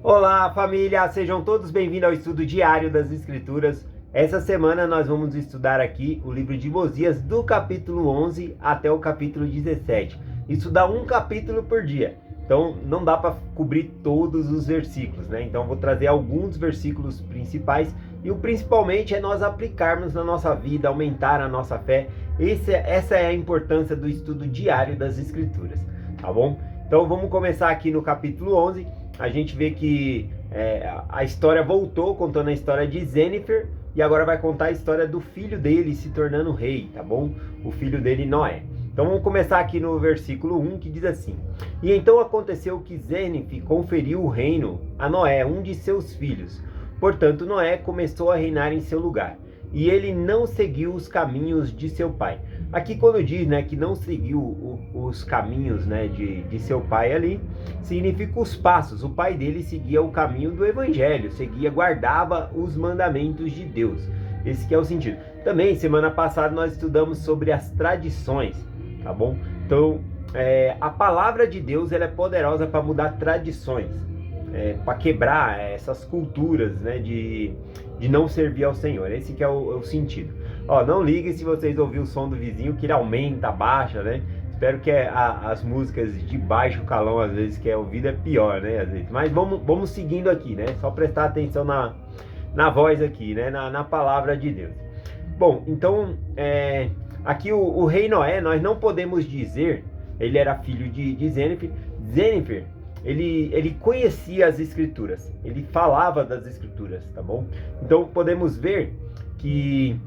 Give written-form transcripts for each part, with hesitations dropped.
Olá, família! Sejam todos bem-vindos ao estudo diário das Escrituras. Essa semana nós vamos estudar aqui o livro de Mosias do capítulo 11 até o capítulo 17. Isso dá um capítulo por dia, então não dá para cobrir todos os versículos, né? Então eu vou trazer alguns versículos principais e o principalmente é nós aplicarmos na nossa vida, aumentar a nossa fé. Essa é a importância do estudo diário das Escrituras, tá bom? Então vamos começar aqui no capítulo 11. A gente vê que a história voltou, contando a história de Zênifer, e agora vai contar a história do filho dele se tornando rei, tá bom? O filho dele, Noé. Então vamos começar aqui no versículo 1, que diz assim: E então aconteceu que Zênifer conferiu o reino a Noé, um de seus filhos. Portanto, Noé começou a reinar em seu lugar, e ele não seguiu os caminhos de seu pai. Aqui quando diz, né, que não seguiu os caminhos, né, de seu pai ali, significa os passos. O pai dele seguia o caminho do evangelho, guardava os mandamentos de Deus. Esse que é o sentido. Também, semana passada, nós estudamos sobre as tradições, tá bom? Então, a palavra de Deus ela é poderosa para mudar tradições, para quebrar essas culturas, né, de não servir ao Senhor. Esse que é o sentido. Ó, não ligue se vocês ouvirem o som do vizinho, que ele aumenta, baixa, né? Espero que as músicas de baixo calão, às vezes, que é ouvido, é pior, né? Às vezes. Mas vamos seguindo aqui, né? Só prestar atenção na voz aqui, né? Na palavra de Deus. Bom, então, aqui o rei Noé, nós não podemos dizer, ele era filho de Zênifer. Zênifer, ele conhecia as escrituras, ele falava das escrituras, tá bom? Então podemos ver que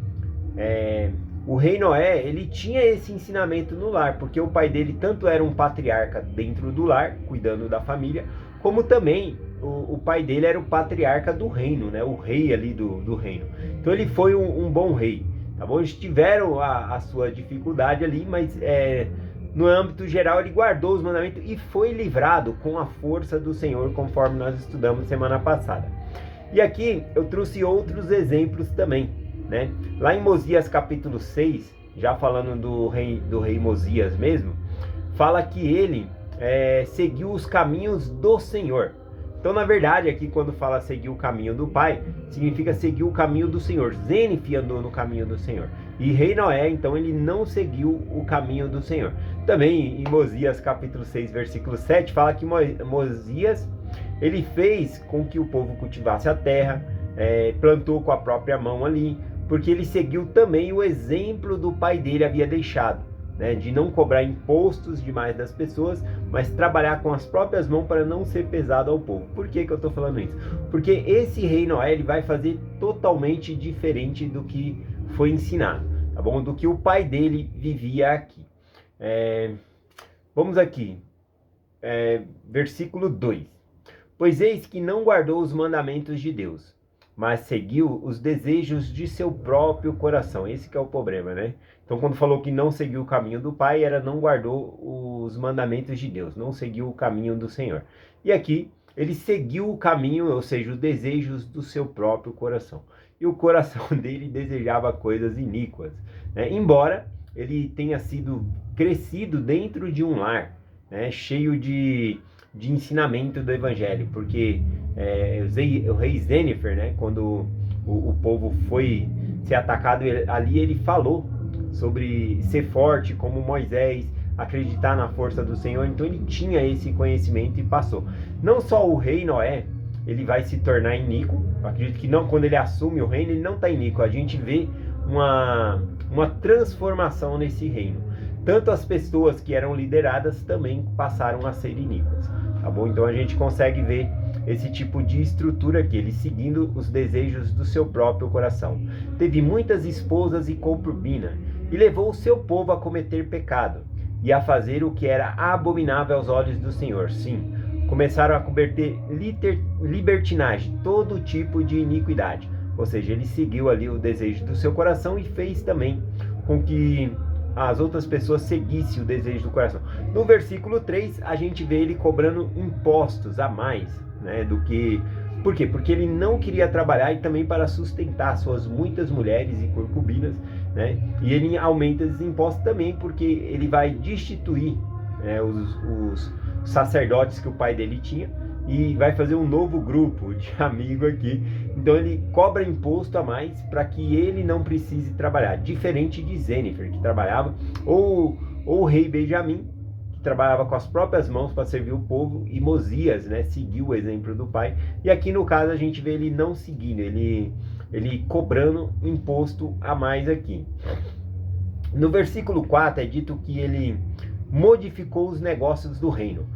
o rei Noé, ele tinha esse ensinamento no lar, porque o pai dele tanto era um patriarca dentro do lar, cuidando da família, como também o pai dele era o patriarca do reino, né? O rei ali do reino. Então ele foi um bom rei, tá bom? Eles tiveram a sua dificuldade ali, mas no âmbito geral ele guardou os mandamentos e foi livrado com a força do Senhor, conforme nós estudamos semana passada. E aqui eu trouxe outros exemplos também, né? Lá em Mosias capítulo 6, já falando do rei Mosias mesmo, fala que ele seguiu os caminhos do Senhor. Então, na verdade, aqui quando fala seguir o caminho do pai, significa seguir o caminho do Senhor. Zênifer andou no caminho do Senhor. E rei Noé, então, ele não seguiu o caminho do Senhor. Também em Mosias capítulo 6, versículo 7, fala que Mosias, ele fez com que o povo cultivasse a terra, plantou com a própria mão ali, porque ele seguiu também o exemplo do pai dele havia deixado, né, de não cobrar impostos demais das pessoas, mas trabalhar com as próprias mãos para não ser pesado ao povo. Por que eu estou falando isso? Porque esse rei Noé ele vai fazer totalmente diferente do que foi ensinado, tá bom? Do que o pai dele vivia aqui. Vamos aqui, versículo 2. Pois eis que não guardou os mandamentos de Deus, mas seguiu os desejos de seu próprio coração. Esse que é o problema, né? Então, quando falou que não seguiu o caminho do Pai, não guardou os mandamentos de Deus, não seguiu o caminho do Senhor. E aqui, ele seguiu o caminho, ou seja, os desejos do seu próprio coração. E o coração dele desejava coisas iníquas, né? Embora ele tenha crescido dentro de um lar, né, cheio de ensinamento do Evangelho, porque o rei Zênifer, né, quando o povo foi ser atacado, ali ele falou sobre ser forte como Moisés, acreditar na força do Senhor. Então ele tinha esse conhecimento e passou. Não só o rei Noé, ele vai se tornar iníquo. Eu acredito que não, quando ele assume o reino, ele não está iníquo. A gente vê uma transformação nesse reino. Tanto as pessoas que eram lideradas também passaram a ser iníquas, tá bom? Então a gente consegue ver esse tipo de estrutura aqui, ele seguindo os desejos do seu próprio coração. Teve muitas esposas e concubina, e levou o seu povo a cometer pecado, e a fazer o que era abominável aos olhos do Senhor. Sim, começaram a cometer libertinagem, todo tipo de iniquidade. Ou seja, ele seguiu ali o desejo do seu coração e fez também com que as outras pessoas seguissem o desejo do coração. No versículo 3, a gente vê ele cobrando impostos a mais, né, do que... Por quê? Porque ele não queria trabalhar e também para sustentar suas muitas mulheres e concubinas, né? E ele aumenta esses impostos também porque ele vai destituir, os sacerdotes que o pai dele tinha, e vai fazer um novo grupo de amigo aqui. Então ele cobra imposto a mais para que ele não precise trabalhar, diferente de Zênifer, que trabalhava, ou o rei Benjamim, que trabalhava com as próprias mãos para servir o povo, e Mosias, né, seguiu o exemplo do pai. E aqui no caso a gente vê ele não seguindo, ele cobrando imposto a mais aqui. No versículo 4 é dito que ele modificou os negócios do reino.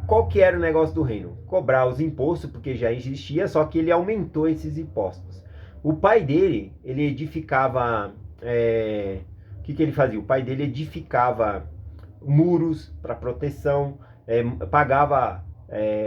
Qual que era o negócio do reino? Cobrar os impostos, porque já existia, só que ele aumentou esses impostos. O pai dele, ele edificava... o que ele fazia? O pai dele edificava muros para proteção, pagava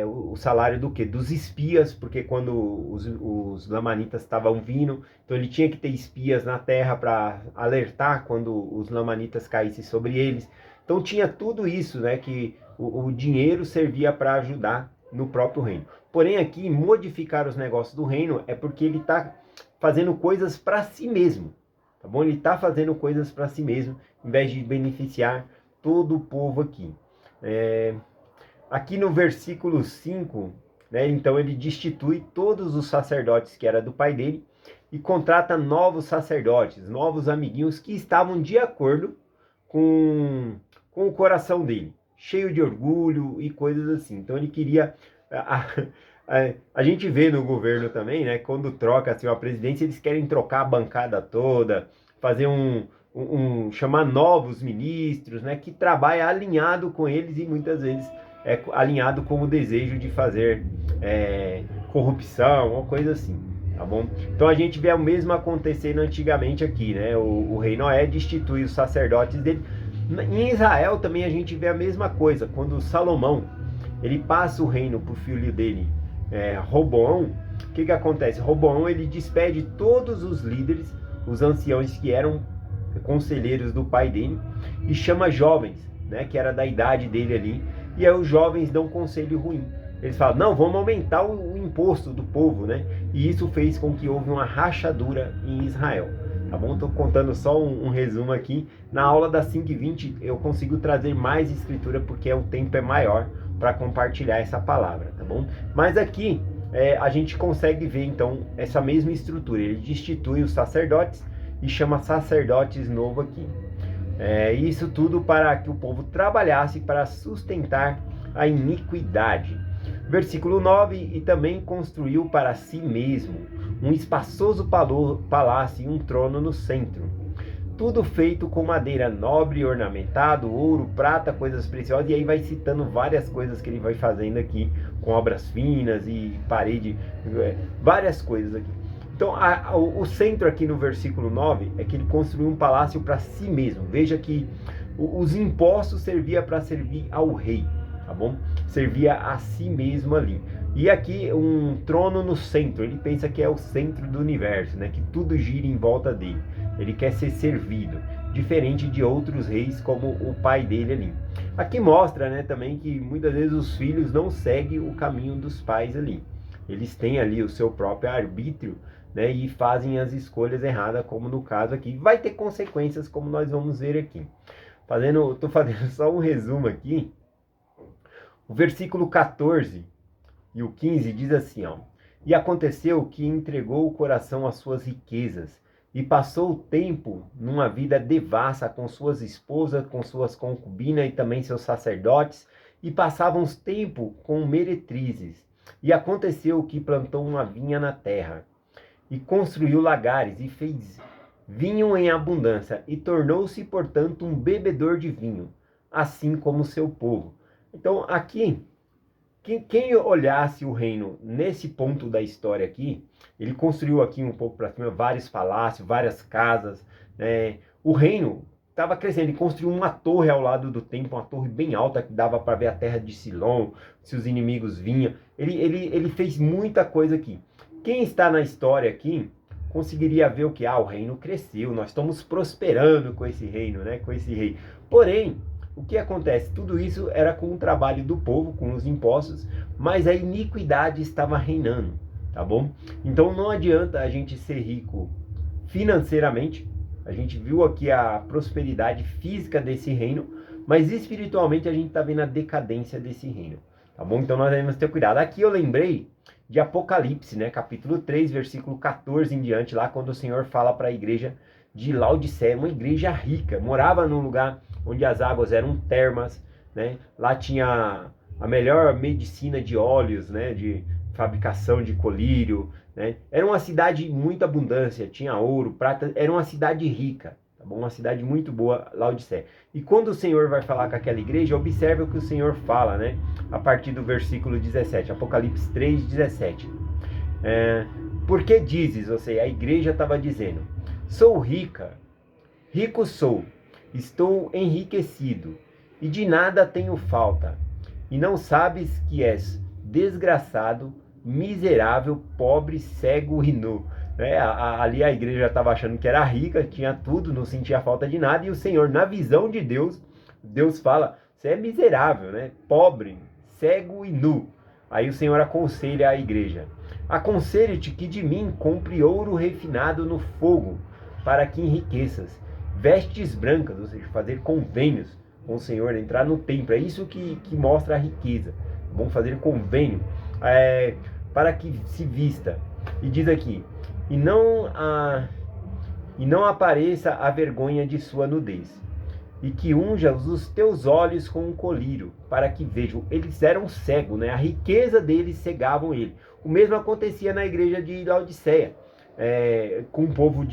o salário do quê? Dos espias, porque quando os lamanitas estavam vindo, então ele tinha que ter espias na terra para alertar quando os lamanitas caíssem sobre eles. Então tinha tudo isso, né, que o dinheiro servia para ajudar no próprio reino. Porém aqui, modificar os negócios do reino é porque ele está fazendo coisas para si mesmo, tá bom? Ele está fazendo coisas para si mesmo, em vez de beneficiar todo o povo aqui. Aqui no versículo 5, né, então ele destitui todos os sacerdotes que era do pai dele e contrata novos sacerdotes, novos amiguinhos que estavam de acordo com o coração dele, cheio de orgulho e coisas assim. Então ele queria... A gente vê no governo também, né, quando troca assim, a presidência, eles querem trocar a bancada toda, fazer chamar novos ministros, né, que trabalha alinhado com eles e muitas vezes alinhado com o desejo de fazer corrupção ou coisa assim, tá bom? Então a gente vê o mesmo acontecendo antigamente aqui, né? O rei Noé destitui os sacerdotes dele. Em Israel também a gente vê a mesma coisa. Quando Salomão ele passa o reino para o filho dele, Roboão, o que acontece? Roboão ele despede todos os líderes, os anciãos que eram conselheiros do pai dele, e chama jovens, né, que era da idade dele ali, e aí os jovens dão um conselho ruim. Eles falam, não, vamos aumentar o imposto do povo, né? E isso fez com que houve uma rachadura em Israel. Tá bom? Estou contando só um resumo aqui. Na aula das 5h20 eu consigo trazer mais escritura porque o tempo é maior para compartilhar essa palavra, tá bom? Mas aqui a gente consegue ver então essa mesma estrutura. Ele destitui os sacerdotes e chama sacerdotes novo aqui. Isso tudo para que o povo trabalhasse para sustentar a iniquidade. Versículo 9, e também construiu para si mesmo um espaçoso palácio e um trono no centro. Tudo feito com madeira nobre e ornamentado, ouro, prata, coisas preciosas, e aí vai citando várias coisas que ele vai fazendo aqui, com obras finas e parede, várias coisas aqui. Então, o centro aqui no versículo 9 é que ele construiu um palácio para si mesmo. Veja que os impostos serviam para servir ao rei, tá bom? Servia a si mesmo ali. E aqui um trono no centro, ele pensa que é o centro do universo, né? Que tudo gira em volta dele. Ele quer ser servido, diferente de outros reis como o pai dele ali. Aqui mostra, né, também que muitas vezes os filhos não seguem o caminho dos pais ali. Eles têm ali o seu próprio arbítrio, né, e fazem as escolhas erradas, como no caso aqui. Vai ter consequências, como nós vamos ver aqui. Estou fazendo só um resumo aqui. O versículo 14 e o 15 diz assim, ó: E aconteceu que entregou o coração às suas riquezas, e passou o tempo numa vida devassa com suas esposas, com suas concubinas e também seus sacerdotes, e passavam os tempo com meretrizes. E aconteceu que plantou uma vinha na terra, e construiu lagares, e fez vinho em abundância, e tornou-se, portanto, um bebedor de vinho, assim como o seu povo. Então, aqui, quem olhasse o reino nesse ponto da história aqui, ele construiu aqui um pouco para cima vários palácios, várias casas, né? O reino estava crescendo, ele construiu uma torre ao lado do templo, uma torre bem alta que dava para ver a terra de Silom, se os inimigos vinham. Ele fez muita coisa aqui. Quem está na história aqui conseguiria ver o que? O reino cresceu, nós estamos prosperando com esse reino, né? Com esse rei. Porém, o que acontece? Tudo isso era com o trabalho do povo, com os impostos, mas a iniquidade estava reinando, tá bom? Então não adianta a gente ser rico financeiramente. A gente viu aqui a prosperidade física desse reino, mas espiritualmente a gente está vendo a decadência desse reino. tá bom? Então nós devemos ter cuidado. Aqui eu lembrei de Apocalipse, né? Capítulo 3, versículo 14 em diante, lá quando o Senhor fala para a igreja de Laodiceia, uma igreja rica, morava num lugar onde as águas eram termas, né? Lá tinha a melhor medicina de óleos, né? De fabricação de colírio, né? Era uma cidade de muita abundância, tinha ouro, prata, era uma cidade rica, tá bom? Uma cidade muito boa, Laodiceia. E quando o Senhor vai falar com aquela igreja, observe o que o Senhor fala, né? A partir do versículo 17, Apocalipse 3, 17. Porque dizes, ou seja, a igreja estava dizendo, sou rica, rico sou, estou enriquecido, e de nada tenho falta, e não sabes que és desgraçado, miserável, pobre, cego e nu. Ali a igreja estava achando que era rica, tinha tudo, não sentia falta de nada, e o Senhor, na visão de Deus, Deus fala, você é miserável, né? Pobre, cego e nu. Aí o Senhor aconselha a igreja, aconselho-te que de mim compre ouro refinado no fogo, para que enriqueças, vestes brancas, ou seja, fazer convênios com o Senhor, entrar no templo, é isso que mostra a riqueza. Vamos fazer convênio, para que se vista, e diz aqui, e não apareça a vergonha de sua nudez, e que unja os teus olhos com um colírio, para que vejam. Eles eram cegos, né? A riqueza deles cegavam ele. O mesmo acontecia na igreja de Laodiceia, com o povo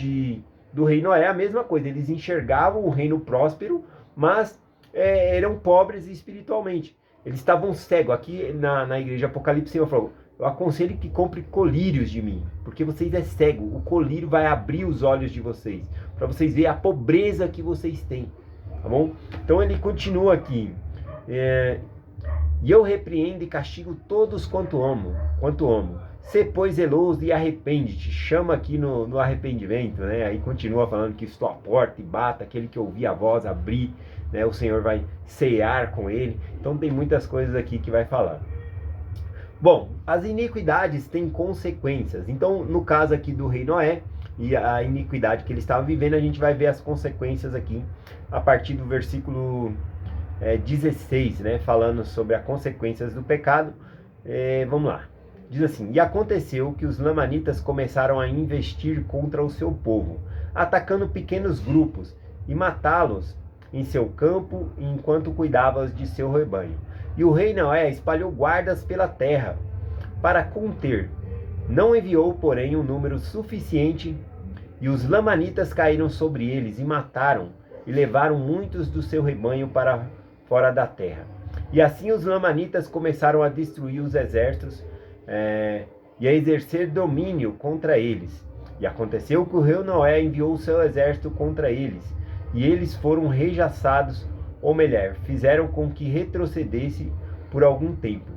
do rei Noé, a mesma coisa. Eles enxergavam o reino próspero, mas eram pobres espiritualmente. Eles estavam cegos. Aqui na igreja Apocalipse, o Senhor falou, eu aconselho que compre colírios de mim, porque vocês é cego. O colírio vai abrir os olhos de vocês, para vocês verem a pobreza que vocês têm. Tá bom? Então ele continua aqui. E eu repreendo e castigo todos quanto amo. Sê, pois, zeloso e arrepende-te. Chama aqui no arrependimento, né? Aí continua falando que estou à porta e bata, aquele que ouvir a voz abrir, né? O Senhor vai cear com ele. Então tem muitas coisas aqui que vai falar. Bom, as iniquidades têm consequências. Então, no caso aqui do rei Noé, e a iniquidade que ele estava vivendo, a gente vai ver as consequências aqui, a partir do versículo 16, né, falando sobre as consequências do pecado. Vamos lá, diz assim, e aconteceu que os lamanitas começaram a investir contra o seu povo, atacando pequenos grupos, e matá-los em seu campo, enquanto cuidava de seu rebanho. E o rei Noé espalhou guardas pela terra, para conter. Não enviou, porém, um número suficiente, e os lamanitas caíram sobre eles e mataram, e levaram muitos do seu rebanho para fora da terra. E assim os lamanitas começaram a destruir os exércitos e a exercer domínio contra eles. E aconteceu que o rei Noé enviou o seu exército contra eles, e eles foram rejaçados, ou melhor, fizeram com que retrocedesse por algum tempo,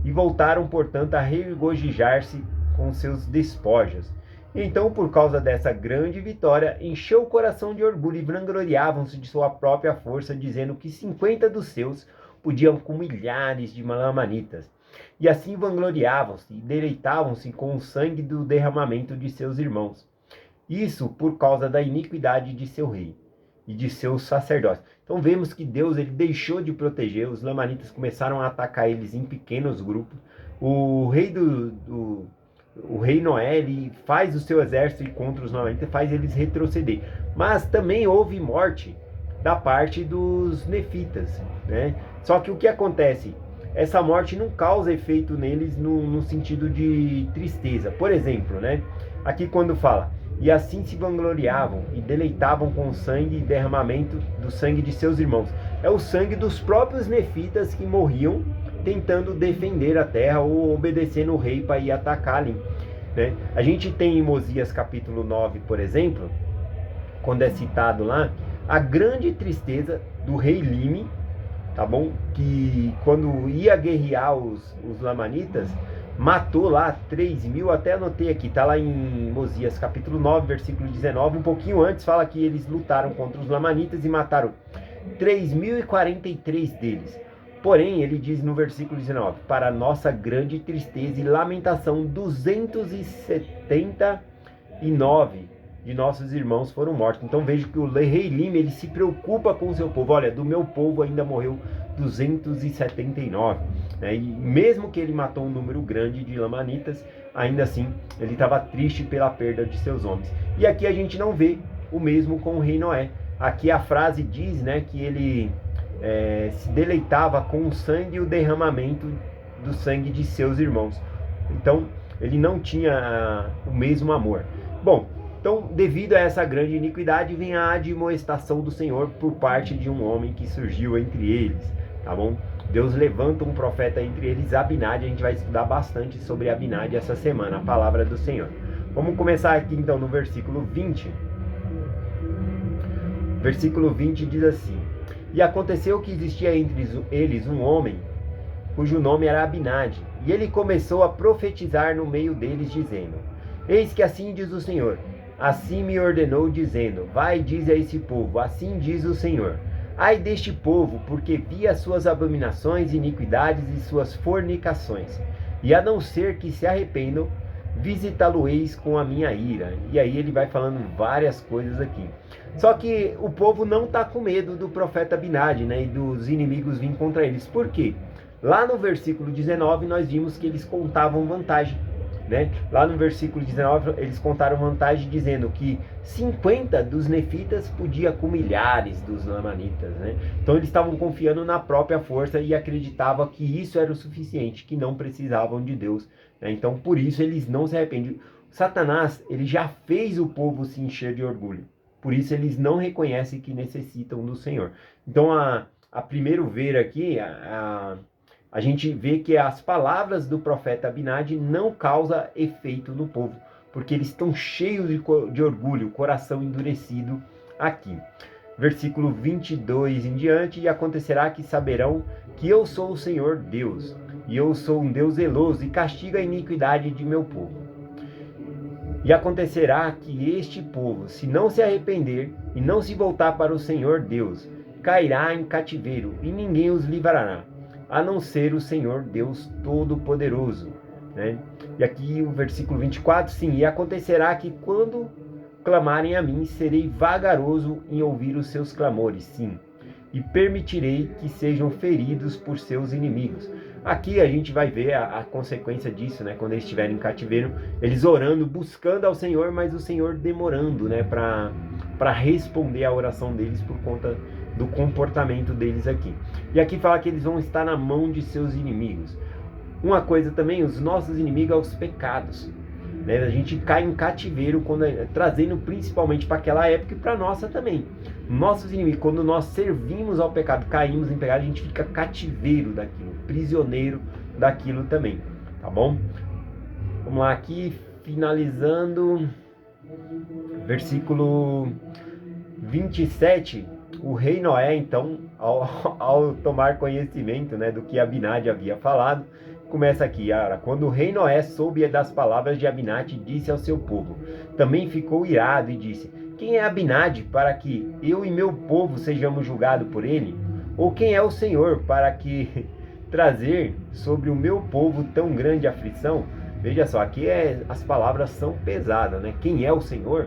e voltaram, portanto, a regozijar-se com seus despojos. Então, por causa dessa grande vitória, encheu o coração de orgulho e vangloriavam-se de sua própria força, dizendo que 50 dos seus podiam com milhares de lamanitas. E assim vangloriavam-se e deleitavam-se com o sangue do derramamento de seus irmãos. Isso por causa da iniquidade de seu rei e de seus sacerdotes. Então vemos que Deus ele deixou de proteger, os lamanitas começaram a atacar eles em pequenos grupos. O rei Noé, ele faz o seu exército contra os lamanitas, faz eles retroceder. Mas também houve morte da parte dos nefitas, né? Só que o que acontece? Essa morte não causa efeito neles no sentido de tristeza. Por exemplo, né? Aqui quando fala, e assim se vangloriavam e deleitavam com o sangue e derramamento do sangue de seus irmãos. É o sangue dos próprios nefitas que morriam tentando defender a terra ou obedecendo o rei para ir atacar ali, né? A gente tem em Mosias capítulo 9, por exemplo, quando é citado lá, a grande tristeza do rei Lime, tá bom? Que quando ia guerrear os lamanitas, matou lá 3.000, até anotei aqui, tá lá em Mosias capítulo 9, versículo 19, um pouquinho antes fala que eles lutaram contra os lamanitas e mataram 3.043 deles. Porém, ele diz no versículo 19, para nossa grande tristeza e lamentação, 279 de nossos irmãos foram mortos. Então vejo que o rei Lime, ele se preocupa com o seu povo. Olha, do meu povo ainda morreu 279. Né? E mesmo que ele matou um número grande de lamanitas, ainda assim ele estava triste pela perda de seus homens. E aqui a gente não vê o mesmo com o rei Noé. Aqui a frase diz, né, que ele se deleitava com o sangue e o derramamento do sangue de seus irmãos. Então ele não tinha o mesmo amor. Bom, então devido a essa grande iniquidade vem a admoestação do Senhor por parte de um homem que surgiu entre eles, tá bom? Deus levanta um profeta entre eles, Abinadi. A gente vai estudar bastante sobre Abinadi essa semana, a palavra do Senhor. Vamos começar aqui então no versículo 20. Versículo 20 diz assim: E aconteceu que existia entre eles um homem, cujo nome era Abinadi, e ele começou a profetizar no meio deles, dizendo: Eis que assim diz o Senhor, assim me ordenou, dizendo: Vai, dize a esse povo, assim diz o Senhor: Ai deste povo, porque vi as suas abominações, iniquidades e suas fornicações, e a não ser que se arrependam, visitá-lo-eis com a minha ira. E aí ele vai falando várias coisas aqui. Só que o povo não está com medo do profeta Abinadi, né, e dos inimigos virem contra eles. Por quê? Lá no versículo 19 nós vimos que eles contavam vantagem, né? Lá no versículo 19 eles contaram vantagem dizendo que 50 dos nefitas podia com milhares dos lamanitas, né? Então eles estavam confiando na própria força e acreditavam que isso era o suficiente, que não precisavam de Deus, né? Então por isso eles não se arrependem. Satanás, ele já fez o povo se encher de orgulho, por isso eles não reconhecem que necessitam do Senhor. Então a primeiro ver aqui, a gente vê que as palavras do profeta Abinadi não causam efeito no povo, porque eles estão cheios de orgulho, coração endurecido aqui. Versículo 22 em diante: E acontecerá que saberão que eu sou o Senhor Deus, e eu sou um Deus zeloso e castigo a iniquidade de meu povo. E acontecerá que este povo, se não se arrepender e não se voltar para o Senhor Deus, cairá em cativeiro e ninguém os livrará, a não ser o Senhor Deus Todo-Poderoso, né? E aqui o versículo 24, sim, e acontecerá que quando clamarem a mim, serei vagaroso em ouvir os seus clamores, sim, e permitirei que sejam feridos por seus inimigos. Aqui a gente vai ver a consequência disso, né? Quando eles estiverem em cativeiro, eles orando, buscando ao Senhor, mas o Senhor demorando, né? Para responder a oração deles por conta do comportamento deles aqui. E aqui fala que eles vão estar na mão de seus inimigos. Uma coisa também, os nossos inimigos são os pecados, né? A gente cai em cativeiro, trazendo principalmente para aquela época e para a nossa também. Nossos inimigos, quando nós servimos ao pecado, caímos em pecado, a gente fica cativeiro daquilo, prisioneiro daquilo também, tá bom? Vamos lá aqui, finalizando, versículo 27, o rei Noé, então, ao tomar conhecimento, né, do que Abinadi havia falado, começa aqui: quando o rei Noé soube das palavras de Abinadi, disse ao seu povo, também ficou irado e disse: Quem é Abinadi para que eu e meu povo sejamos julgados por ele? Ou quem é o Senhor para que trazer sobre o meu povo tão grande aflição? Veja só, aqui as palavras são pesadas, né? Quem é o Senhor?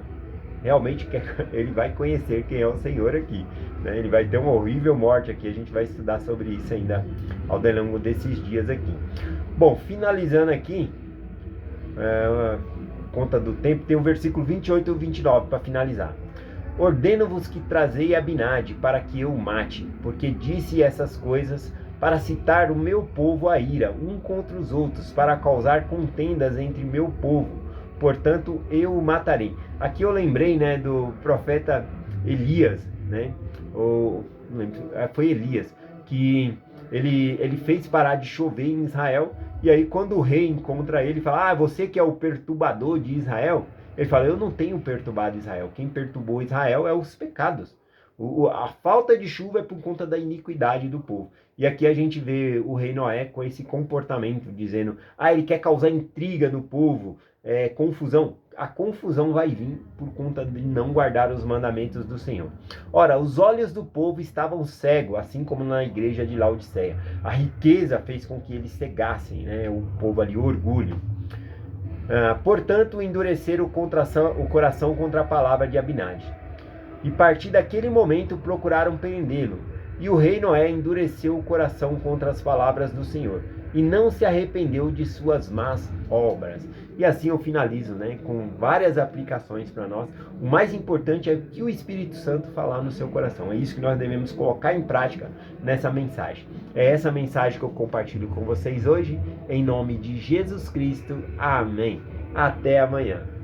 Realmente ele vai conhecer quem é o Senhor aqui, né? Ele vai ter uma horrível morte aqui. A gente vai estudar sobre isso ainda ao longo desses dias aqui. Bom, finalizando aqui, conta do tempo, tem o versículo 28 e 29 para finalizar. Ordeno-vos que trazei Abinadi para que eu o mate, porque disse essas coisas para citar o meu povo à ira, um contra os outros, para causar contendas entre meu povo. Portanto, eu o matarei. Aqui eu lembrei, né, do profeta Elias, né? Foi Elias, que ele fez parar de chover em Israel. E aí quando o rei encontra ele, fala: você que é o perturbador de Israel. Ele fala: eu não tenho perturbado Israel. Quem perturbou Israel é os pecados. A falta de chuva é por conta da iniquidade do povo. E aqui a gente vê o rei Noé com esse comportamento, dizendo: ele quer causar intriga no povo, confusão. A confusão vai vir por conta de não guardar os mandamentos do Senhor. Ora, os olhos do povo estavam cegos, assim como na igreja de Laodiceia. A riqueza fez com que eles cegassem, né? O povo ali, o orgulho. Portanto, endureceram o coração contra a palavra de Abinadi. E a partir daquele momento procuraram prendê-lo. E o rei Noé endureceu o coração contra as palavras do Senhor e não se arrependeu de suas más obras. E assim eu finalizo, com várias aplicações para nós. O mais importante é o que o Espírito Santo falar no seu coração. É isso que nós devemos colocar em prática nessa mensagem. É essa mensagem que eu compartilho com vocês hoje, em nome de Jesus Cristo. Amém. Até amanhã.